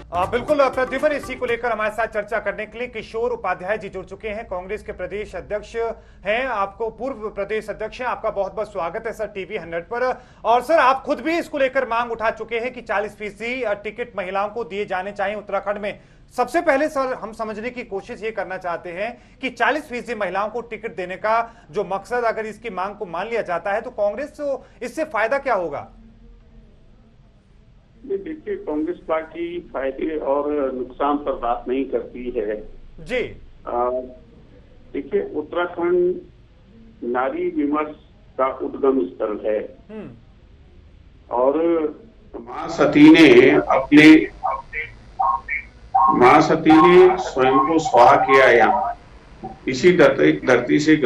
बिल्कुल प्रद्युमन, इसी को लेकर हमारे साथ चर्चा करने के लिए किशोर उपाध्याय जी जुड़ चुके हैं, कांग्रेस के प्रदेश अध्यक्ष हैं। आपको पूर्व प्रदेश अध्यक्ष हैं, आपका बहुत बहुत स्वागत है सर टीवी 100 पर। और सर, आप खुद भी इसको लेकर मांग उठा चुके हैं कि 40% टिकट महिलाओं को दिए जाने चाहिए उत्तराखंड में। सबसे पहले सर, हम समझने की कोशिश ये करना चाहते हैं कि 40% महिलाओं को टिकट देने का जो मकसद, अगर इसकी मांग को मान लिया जाता है तो कांग्रेस को इससे फायदा क्या होगा? देखिए, कांग्रेस पार्टी फायदे और नुकसान पर बात नहीं करती है जी। देखिए, उत्तराखंड नारी विमर्श का उद्गम स्थल है और मां सती ने स्वयं को स्वाहा किया। यहाँ इसी धरती से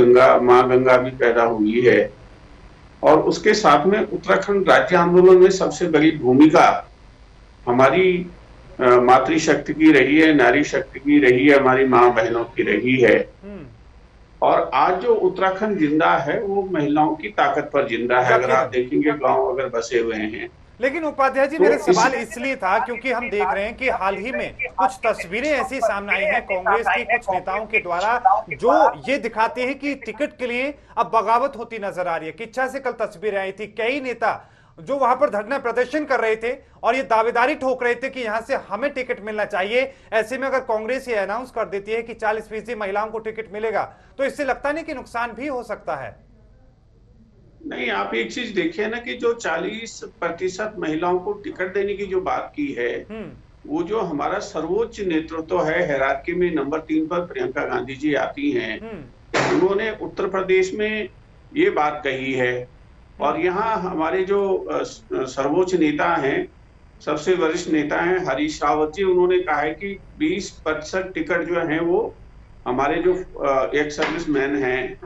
मां गंगा भी पैदा हुई है और उसके साथ में उत्तराखंड राज्य आंदोलन में सबसे बड़ी भूमिका हमारी मातृशक्ति की रही है, नारी शक्ति की रही है, हमारी मां बहनों की रही है। और आज जो उत्तराखंड जिंदा है वो महिलाओं की ताकत पर जिंदा है। अगर आप देखेंगे, गांव अगर बसे हुए हैं। लेकिन उपाध्याय जी, मेरा सवाल इसलिए था क्योंकि हम देख रहे हैं कि हाल ही में कुछ तस्वीरें ऐसी सामने आई हैं कांग्रेस की कुछ नेताओं के द्वारा, जो ये दिखाते हैं कि टिकट के लिए अब बगावत होती नजर आ रही है। किच्छा से कल तस्वीरें आई थी, कई नेता जो वहां पर धरना प्रदर्शन कर रहे थे और ये दावेदारी ठोक रहे थे कि यहां से हमें टिकट मिलना चाहिए। ऐसे में अगर कांग्रेस ये अनाउंस कर देती है कि 40% महिलाओं को टिकट मिलेगा, तो इससे लगता नहीं कि नुकसान भी हो सकता है? नहीं, आप एक चीज देखिए ना कि जो 40% महिलाओं को टिकट देने की जो बात की है, वो जो हमारा सर्वोच्च नेतृत्व है, हायरार्की में नंबर 3 पर प्रियंका गांधी जी आती हैं। उन्होंने उत्तर प्रदेश में ये बात कही है और यहाँ हमारे जो सर्वोच्च नेता हैं, सबसे वरिष्ठ नेता हैं हरीश रावत जी, उन्होंने कहा है कि 20% टिकट जो है वो हमारे जो एक्स सर्विसमैन हैं,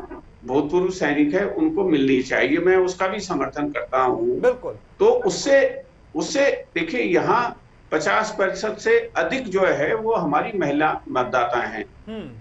भूतपूर्व सैनिक है, उनको मिलनी चाहिए। मैं उसका भी समर्थन करता हूँ। बिल्कुल। तो उससे देखिए, यहाँ 50% से अधिक जो है वो हमारी महिला मतदाता हैं।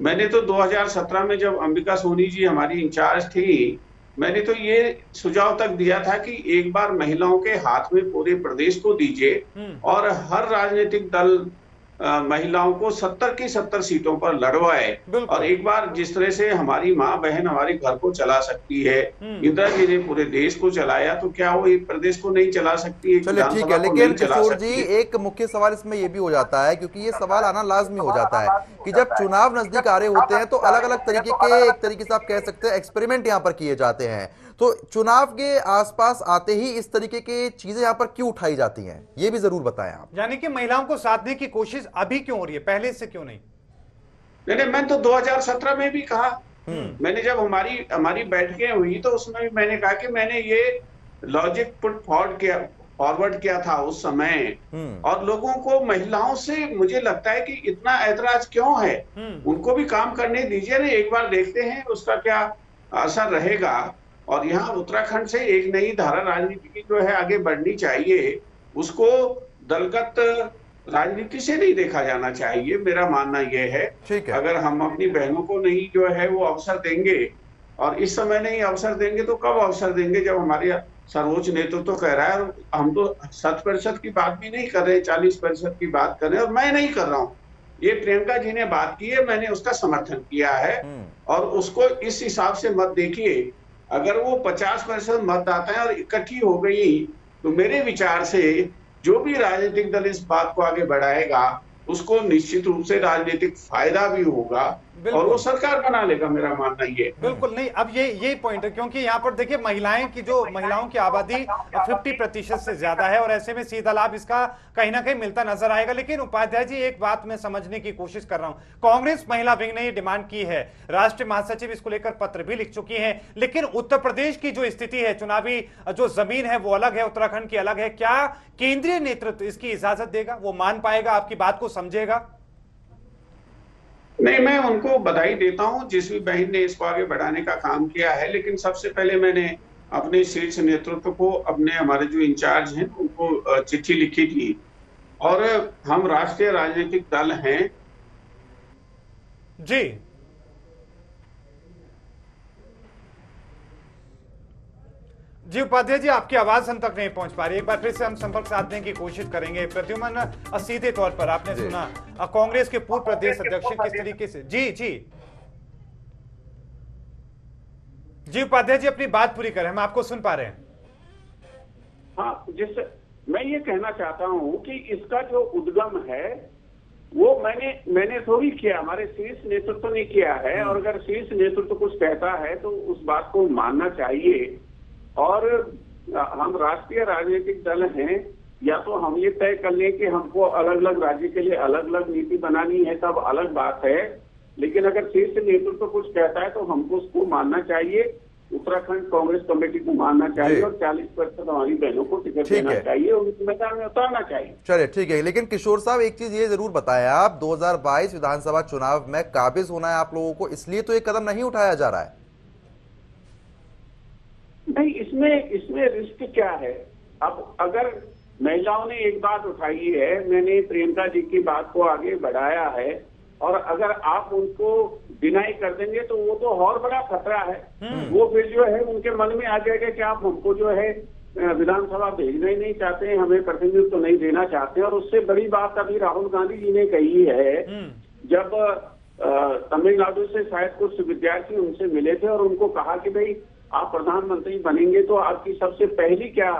मैंने तो 2017 में जब अंबिका सोनी जी हमारी इंचार्ज थी, मैंने तो ये सुझाव तक दिया था कि एक बार महिलाओं के हाथ में पूरे प्रदेश को दीजिए और हर राजनीतिक दल महिलाओं को 70 की 70 सीटों पर लड़वाए। और एक बार जिस तरह से हमारी माँ बहन हमारे घर को चला सकती है, इंदिरा जी ने पूरे देश को चलाया, तो क्या वो एक प्रदेश को नहीं चला सकती है? चलिए ठीक है, लेकिन किशोर जी, एक मुख्य सवाल इसमें ये भी हो जाता है, क्योंकि ये सवाल आना लाजमी हो जाता है कि जब चुनाव नजदीक आ रहे होते हैं तो अलग अलग तरीके के, एक तरीके से आप कह सकते हैं एक्सपेरिमेंट यहाँ पर किए जाते हैं। तो चुनाव के आसपास आते ही इस तरीके की चीजें यहाँ पर क्यों उठाई जाती हैं, ये भी जरूर बताएं आप। यानी कि महिलाओं को साधने की कोशिश अभी क्यों हो रही है, पहले से क्यों नहीं? नहीं, मैं तो 2017 में भी कहा। मैंने जब हमारी बैठकें हुई तो उसमें भी मैंने कहा कि मैंने ये लॉजिक पुट फॉरवर्ड किया था उस समय। और लोगों को, महिलाओं से मुझे लगता है कि इतना ऐतराज क्यों है? उनको भी काम करने दीजिए ना, एक बार देखते हैं उसका क्या असर रहेगा। और यहाँ उत्तराखंड से एक नई धारा राजनीति की जो है आगे बढ़नी चाहिए, उसको दलगत राजनीति से नहीं देखा जाना चाहिए। मेरा मानना यह है, अगर हम अपनी बहनों को नहीं जो है वो अवसर देंगे और इस समय नहीं अवसर देंगे तो कब अवसर देंगे, जब हमारे सर्वोच्च नेतृत्व तो कह रहा है। हम तो 100% की बात भी नहीं कर रहे, 40% की बात कर रहे हैं। और मैं नहीं कर रहा हूँ, ये प्रियंका जी ने बात की है, मैंने उसका समर्थन किया है। और उसको इस हिसाब से मत देखिए, अगर वो 50% मतदाता है और इकट्ठी हो गई, तो मेरे विचार से जो भी राजनीतिक दल इस बात को आगे बढ़ाएगा उसको निश्चित रूप से राजनीतिक फायदा भी होगा और वो सरकार बना लेगा। मेरा मानना ये। बिल्कुल नहीं, अब ये पॉइंट है, क्योंकि यहाँ पर देखिए महिलाओं की आबादी 50% से ज्यादा है और ऐसे में सीधा लाभ इसका कहीं ना कहीं मिलता नजर आएगा। लेकिन उपाध्याय जी, एक बात मैं समझने की कोशिश कर रहा हूं, कांग्रेस महिला विंग ने ये डिमांड की है, राष्ट्रीय महासचिव इसको लेकर पत्र भी लिख चुकी है, लेकिन उत्तर प्रदेश की जो स्थिति है, चुनावी जो जमीन है वो अलग है, उत्तराखंड की अलग है। क्या केंद्रीय नेतृत्व इसकी इजाजत देगा, वो मान पाएगा, आपकी बात को समझेगा? नहीं, मैं उनको बधाई देता हूं जिस भी बहन ने इसको आगे बढ़ाने का काम किया है। लेकिन सबसे पहले मैंने अपने शीर्ष नेतृत्व को, अपने हमारे जो इंचार्ज हैं उनको चिट्ठी लिखी थी। और हम राष्ट्रीय राजनीतिक दल हैं जी। जी उपाध्याय जी, आपकी आवाज हम तक नहीं पहुंच पा रही। एक बार फिर से हम संपर्क साधने की कोशिश करेंगे। प्रद्युम्न, सीधे तौर पर आपने सुना कांग्रेस के पूर्व प्रदेश अध्यक्ष किस तरीके से, जी जी जी उपाध्याय जी अपनी बात पूरी करें, हम आपको सुन पा रहे हैं। हाँ, जिससे मैं ये कहना चाहता हूँ कि इसका जो उद्गम है वो मैंने थोड़ी किया, हमारे शीर्ष नेतृत्व ने किया है। और अगर शीर्ष नेतृत्व कुछ कहता है तो उस बात को मानना चाहिए। और हम राष्ट्रीय राजनीतिक दल हैं, या तो हम ये तय कर लें कि हमको अलग अलग राज्य के लिए अलग अलग नीति बनानी है, तब अलग बात है। लेकिन अगर शीर्ष नेतृत्व कुछ कहता है तो हमको उसको मानना चाहिए। उत्तराखंड कांग्रेस कमेटी को मानना चाहिए और 40% हमारी बहनों को टिकट देना चाहिए और उस मैदान में उतारना चाहिए। चलिए ठीक है, लेकिन किशोर साहब एक चीज ये जरूर बताएं, आप 2022 विधानसभा चुनाव में काबिज होना है आप लोगों को, इसलिए तो ये कदम नहीं उठाया जा रहा है। नहीं, इसमें रिस्क क्या है? अब अगर महिलाओं ने एक बात उठाई है, मैंने प्रियंका जी की बात को आगे बढ़ाया है, और अगर आप उनको डिनाई कर देंगे तो वो तो और बड़ा खतरा है। वो फिर जो है उनके मन में आ जाएगा कि आप हमको जो है विधानसभा भेजना ही नहीं चाहते हैं, हमें प्रतिनिधित्व तो नहीं देना चाहते। और उससे बड़ी बात अभी राहुल गांधी जी ने कही है, जब तमिलनाडु से शायद कुछ विद्यार्थी उनसे मिले थे और उनको कहा कि भाई आप प्रधानमंत्री बनेंगे तो आपकी सबसे पहली क्या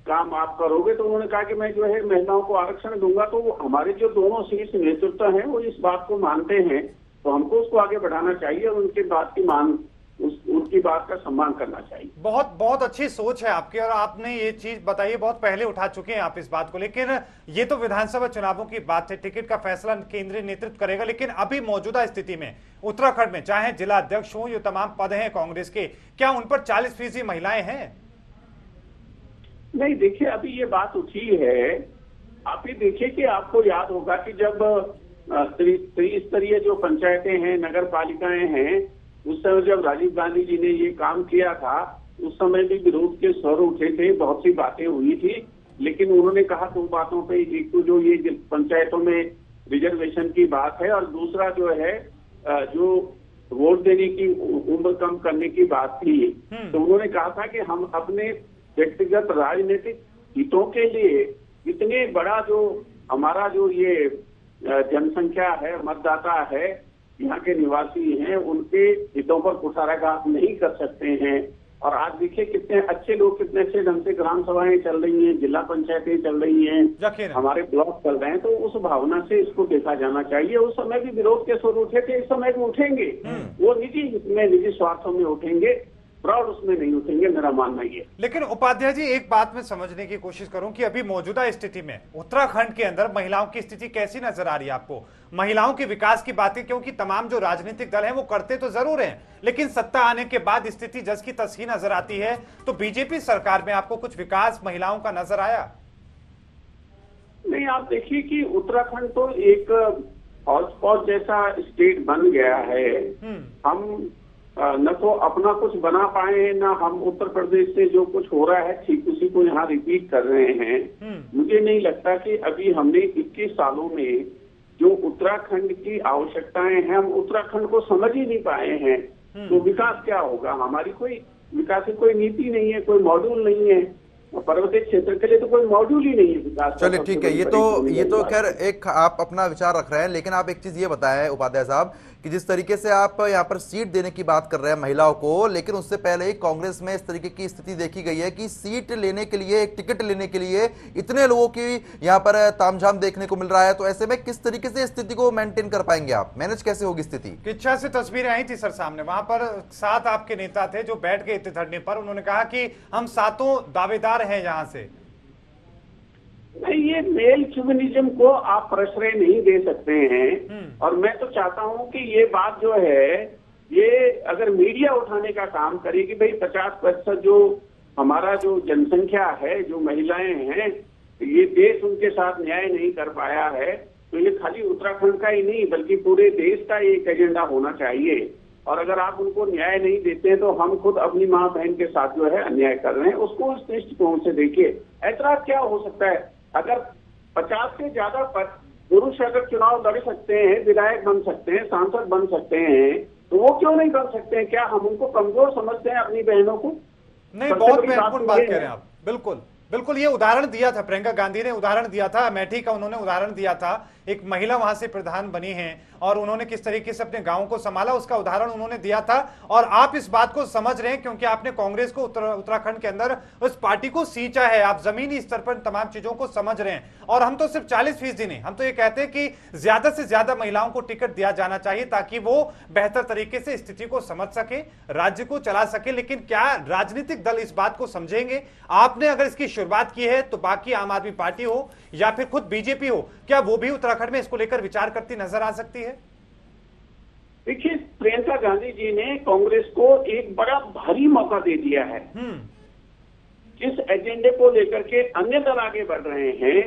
काम आप करोगे, तो उन्होंने कहा कि मैं जो है महिलाओं को आरक्षण दूंगा। तो हमारे जो दोनों शीर्ष नेतृत्व हैं वो इस बात को मानते हैं, तो हमको उसको आगे बढ़ाना चाहिए और उनकी बात का सम्मान करना चाहिए। बहुत बहुत अच्छी सोच है आपकी, और आपने ये चीज बताई, बहुत पहले उठा चुके हैं आप इस बात को। लेकिन ये तो विधानसभा चुनावों की बात है, टिकट का फैसला केंद्रीय नेतृत्व करेगा। लेकिन अभी मौजूदा स्थिति में उत्तराखंड में चाहे जिला अध्यक्ष हो, ये तमाम पद हैं कांग्रेस के, क्या उन पर 40% महिलाएं हैं? नहीं, देखिए अभी ये बात उठी है, आप ये देखिए कि आपको याद होगा कि जब त्रिस्तरीय जो पंचायतें हैं, नगर पालिकाएं हैं, उस समय जब राजीव गांधी जी ने ये काम किया था, उस समय भी विरोध के स्वर उठे थे, बहुत सी बातें हुई थी। लेकिन उन्होंने कहा दो बातों पे, एक तो जो ये पंचायतों में रिजर्वेशन की बात है, और दूसरा जो है जो वोट देने की उम्र कम करने की बात थी। तो उन्होंने कहा था कि हम अपने व्यक्तिगत राजनीतिक हितों के लिए इतने बड़ा जो हमारा जो ये जनसंख्या है, मतदाता है, यहाँ के निवासी हैं, उनके हितों पर कुठाराघात नहीं कर सकते हैं। और आज देखिए कितने अच्छे लोग, कितने अच्छे ढंग से ग्राम सभाएं चल रही हैं, जिला पंचायतें चल रही हैं, हमारे ब्लॉक चल रहे हैं। तो उस भावना से इसको देखा जाना चाहिए। उस समय भी विरोध के स्वर उठे थे, इस समय भी उठेंगे। वो निजी हित में, निजी स्वार्थों में उठेंगे, प्राउड उसमें नहीं उठेंगे, मेरा मानना ये। लेकिन उपाध्याय जी एक बात मैं समझने की कोशिश करूं कि अभी मौजूदा स्थिति में उत्तराखंड के अंदर महिलाओं की स्थिति कैसी नजर आ रही है आपको? महिलाओं के विकास की बातें, क्योंकि तमाम जो राजनीतिक दल हैं वो करते तो जरूर हैं, लेकिन सत्ता आने के बाद स्थिति जस की तस ही नजर आती है। तो बीजेपी सरकार में आपको कुछ विकास महिलाओं का नजर आया? नहीं, आप देखिए कि उत्तराखंड तो एक हॉटस्पॉट जैसा स्टेट बन गया है। हम न तो अपना कुछ बना पाए, न हम उत्तर प्रदेश से जो कुछ हो रहा है ठीक उसी को यहाँ रिपीट कर रहे हैं। मुझे नहीं लगता कि अभी हमने 21 सालों में जो उत्तराखंड की आवश्यकताएं हैं, हम उत्तराखंड को समझ ही नहीं पाए हैं। तो विकास क्या होगा? हमारी कोई विकास की कोई नीति नहीं है, कोई मॉड्यूल नहीं है। पर्वतीय क्षेत्र के लिए तो कोई मॉड्यूल ही नहीं है विकास। चलिए ठीक है, ये तो खैर एक आप अपना विचार रख रहे हैं, लेकिन आप एक चीज ये बताएं उपाध्याय साहब कि जिस तरीके से आप यहाँ पर सीट देने की बात कर रहे हैं महिलाओं को, लेकिन उससे पहले ही कांग्रेस में इस तरीके की स्थिति देखी गई है कि सीट लेने के लिए, एक टिकट लेने के लिए इतने लोगों की यहाँ पर तामझाम देखने को मिल रहा है। तो ऐसे में किस तरीके से स्थिति को मेंटेन कर पाएंगे आप? मैनेज कैसे होगी स्थिति? इच्छा से तस्वीरें आई थी सर सामने, वहां पर 7 आपके नेता थे जो बैठ गए थे धरने पर। उन्होंने कहा कि हम 7 दावेदार हैं यहाँ से। नहीं, ये मेल च्युविनिज्म को आप प्रश्रय नहीं दे सकते हैं। और मैं तो चाहता हूं कि ये बात जो है, ये अगर मीडिया उठाने का काम करे कि भाई 50% जो हमारा जो जनसंख्या है, जो महिलाएं हैं, ये देश उनके साथ न्याय नहीं कर पाया है, तो ये खाली उत्तराखंड का ही नहीं बल्कि पूरे देश का एक एजेंडा होना चाहिए। और अगर आप उनको न्याय नहीं देते हैं तो हम खुद अपनी माँ बहन के साथ जो है अन्याय कर रहे हैं। उसको उस दृष्टिकोण से देखिए। ऐतराज क्या हो सकता है? अगर 50 से ज्यादा पुरुष अगर चुनाव लड़ सकते हैं, विधायक बन सकते हैं, सांसद बन सकते हैं, तो वो क्यों नहीं बन सकते हैं? क्या हम उनको कमजोर समझते हैं अपनी बहनों को? नहीं, सबसे बहुत बड़ी बात महत्वपूर्ण तो बात ये कह रहे है। हैं आप। बिल्कुल बिल्कुल, ये उदाहरण दिया था, प्रियंका गांधी ने उदाहरण दिया था, अमेठी का उन्होंने उदाहरण दिया था। एक महिला वहां से प्रधान बनी हैं और उन्होंने किस तरीके से अपने गांव को संभाला, उसका उदाहरण उन्होंने दिया था। और आप इस बात को समझ रहे हैं क्योंकि आपने कांग्रेस को उत्तराखंड के अंदर उस पार्टी को सींचा है, आप जमीनी स्तर पर तमाम चीजों को समझ रहे हैं। और हम तो सिर्फ 40% नहीं, हम तो ये कहते हैं कि ज्यादा से ज्यादा महिलाओं को टिकट दिया जाना चाहिए ताकि वो बेहतर तरीके से स्थिति को समझ सके, राज्य को चला सके। लेकिन क्या राजनीतिक दल इस बात को समझेंगे? आपने अगर इसकी शुरुआत की है तो बाकी आम आदमी पार्टी हो या फिर खुद बीजेपी हो, क्या वो भी उत्तराखंड में इसको लेकर विचार करती नजर आ सकती है? देखिए, प्रियंका गांधी जी ने कांग्रेस को एक बड़ा भारी मौका दे दिया है। जिस एजेंडे को लेकर के अन्य दल आगे बढ़ रहे हैं,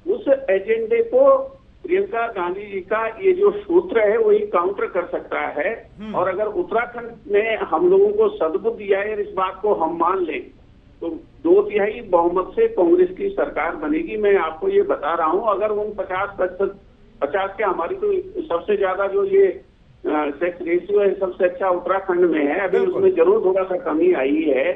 उस एजेंडे को प्रियंका गांधी जी का ये जो सूत्र है वही काउंटर कर सकता है। और अगर उत्तराखंड में हम लोगों को सद्बुद्धि आए और इस बात को हम मान लें तो 2/3 बहुमत से कांग्रेस की सरकार बनेगी। मैं आपको ये बता रहा हूं, अगर उन 50 के हमारी तो सबसे ज्यादा जो ये सेक्स रेशियो है सबसे अच्छा उत्तराखंड में है। अभी उसमें जरूर थोड़ा सा कमी आई है।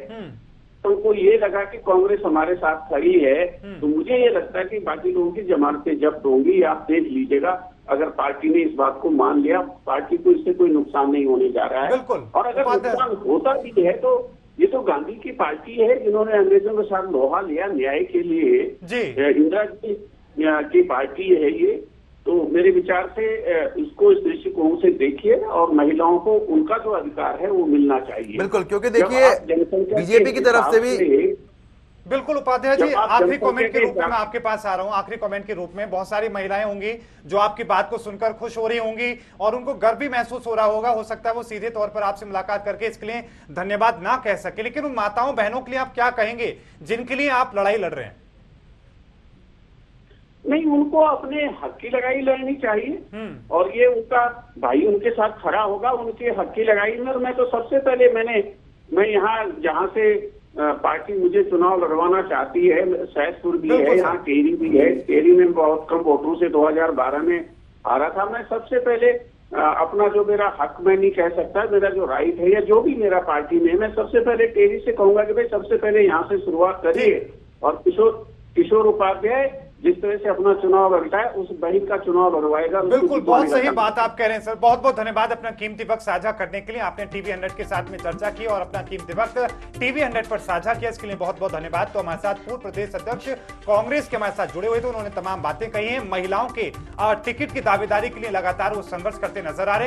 तो उनको ये लगा कि कांग्रेस हमारे साथ खड़ी है, तो मुझे ये लगता है कि बाकी लोगों की जमानतें जब्त होंगी। आप देख लीजिएगा, अगर पार्टी ने इस बात को मान लिया, पार्टी को इससे कोई नुकसान नहीं होने जा रहा है। और अगर नुकसान होता भी है तो ये तो गांधी की पार्टी है जिन्होंने अंग्रेजों के साथ लोहा लिया न्याय के लिए। इंदिरा जी की पार्टी है ये। तो मेरे विचार से इसको इस दृष्टिकोण से देखिए और महिलाओं को उनका जो अधिकार है वो मिलना चाहिए। बिल्कुल, क्योंकि देखिए बीजेपी की तरफ से भी बिल्कुल। उपाध्याय जी, आखिरी कमेंट के रूप में मैं आपके पास आ रहा हूं। आखिरी कमेंट के रूप में बहुत सारी महिलाएं होंगी जो आपकी बात को सुनकर खुश हो रही होंगी और उनको गर्व भी महसूस हो रहा होगा। हो सकता है वो सीधे तौर पर आपसे मुलाकात करके इसके लिए धन्यवाद ना कह सके, लेकिन उन माताओं बहनों के लिए आप क्या कहेंगे जिनके लिए आप लड़ाई लड़ रहे हैं? नहीं, उनको अपने हक की लड़ाई लड़नी चाहिए और ये उनका भाई उनके साथ खड़ा होगा उनके हक की लड़ाई में। और मैं तो सबसे पहले मैं यहाँ जहाँ से पार्टी मुझे चुनाव लड़वाना चाहती है, सहसपुर भी है, यहाँ टेहरी भी है। टेहरी में बहुत कम वोटों से 2012 में हारा था। मैं सबसे पहले अपना जो मेरा हक मैं नहीं कह सकता, मेरा जो राइट है या जो भी मेरा पार्टी में, मैं सबसे पहले टेहरी से कहूंगा कि भाई सबसे पहले यहाँ से शुरुआत करिए। और किशोर उपाध्याय जिस तरह से अपना चुनाव लड़ता है उस बहन का चुनाव लड़वाएगा। बिल्कुल, बहुत सही बात आप कह रहे हैं सर। बहुत बहुत धन्यवाद अपना कीमती वक्त साझा करने के लिए। आपने टीवी 100 के साथ में चर्चा की और अपना कीमती वक्त टीवी 100 पर साझा किया, इसके लिए बहुत बहुत धन्यवाद। तो हमारे साथ पूर्व प्रदेश अध्यक्ष कांग्रेस के हमारे साथ जुड़े हुए थे, उन्होंने तमाम बातें कही हैं। महिलाओं के टिकट की दावेदारी के लिए लगातार वो संघर्ष करते नजर आ रहे हैं।